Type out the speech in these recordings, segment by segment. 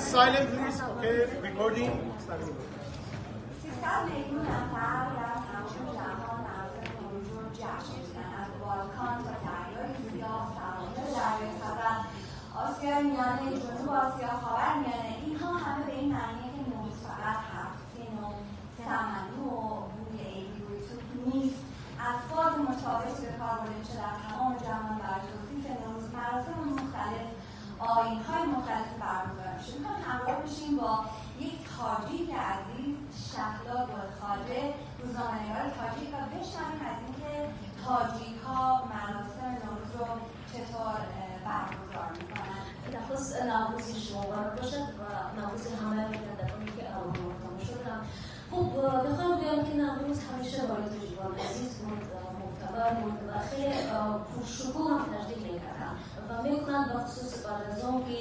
silent please. Okay, recording. 300 میلیون نفر در تمام جهان نظر نوروز رو جشن می‌گیرند. از بالکان تا دریای سیاه، سواحل دریای خزر، آسیای میانه، جنوب آسیا، خاورمیانه، اینها همه به این معنیه که نوروز فقط هفت‌سین و سمنو و بوی عیدی روی توپ نیست. الفاظ مشابهی به کار برده میشه در تمام جهان برای توصیف نوروز. مراسم مختلف، آیین‌های مختلف برگزار میشه. می‌خوایم همراه بشیم با یک تاجیک عزیز، شهلا گلخواجه، روزنامه‌نگار تاجیک، و بشنویم از اینکه تاجیک‌ها مراسم نوروز رو چطور برگزار می‌کنن. نخست نوروز شما مبارک باشد و نوروز همه بینندگانی که مرتبط شدن. خب بخوام بگم که نوروز همیشه برای تجربه عزیز بود، معتبر بود و خیلی پرشکوه هم تجدید می‌کردن و می‌کنند به خصوص بعد از آن که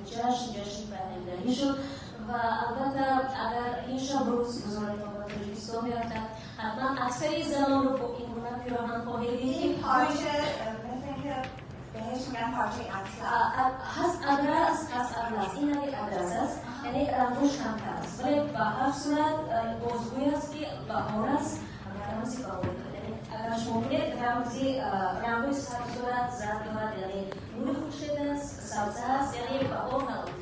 جشن بین‌المللی شد. و البته اگر این شب روز گذاری تا به تاجیکستان بیفتد، حتما اکثری زنان رو با این گونه پیراهن خواهید دید. این پارچه مثل اینکه بهش میگن پارچه اطلس هست، ادرس هست، اطلس. این یک ادرس است، یعنی رنگش کمتر است، ولی به هر صورت بازگوی است که بهار است و رمزی بهار دارد. یعنی اگر شما بگید رنگش سر صورت زرد دارد، یعنی نور خورشید است، سبزه است، یعنی بهار ندارد.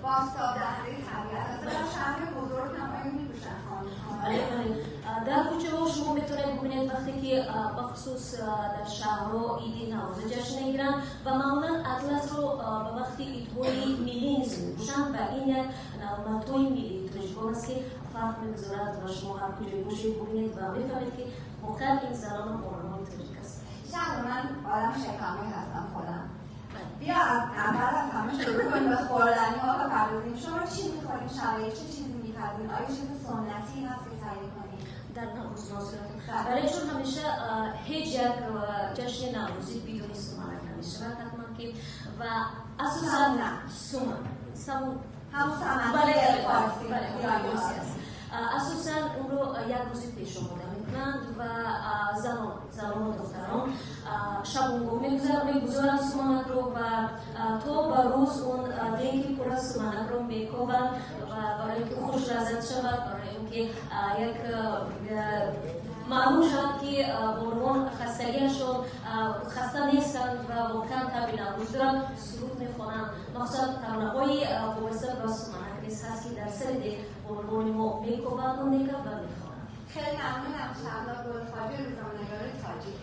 باستاب دهنده طبیعت است. در شهر بزرگ هم آیا می‌پوشن خانم‌ها؟ در کوچه ها شما میتونید ببینید وقتی که بخصوص در شهرها عید نوروز جشن میگیرن و معمولا اطلس رو به وقتی عیدهای ملی نیست میپوشن و این نوروزهای ملی تجربه است که فرق میگذارد و شما هر کجای باشید ببینید و میفهمید که واقعا این زنان مردمان تاجیک است. شهر من آدم شکمی هستم خودم. بیا اول از همه شروع کنیم به خوردنی ها بپردازیم. شما چی می‌خورید شبیه چه چیزی می‌پزید؟ آیا چیز سنتی هست که تهیه کنید؟ در نوروز ناصرتون ولی چون همیشه هیچ یک جشن نوروزی بدون سمنک نمی‌شود حتما که و اساساً سمون همون سمنک فارسی فارسی است. اساساً اون رو یک روزی پیش آماده می‌کنند و زنان و دختران شبانگاه می‌گذارند سمنک رو و تا به روز اون دینگی پر از سمنک رو می‌کوبند و برای اینکه خوش لذت شود، برای اینکه یک معلوم شد که بانوان خستگیشون خسته نیستند و واقعا طبع نوروز دارند، سرود می‌خوانند. مخصوصا ترانه‌های وابسته به سمنک نیز هست که در سر دل بانوان ما می‌کوبند و می‌خوانند. خیلی ممنونم. شهلا گلخواجه، روزنامه‌نگار تاجیک.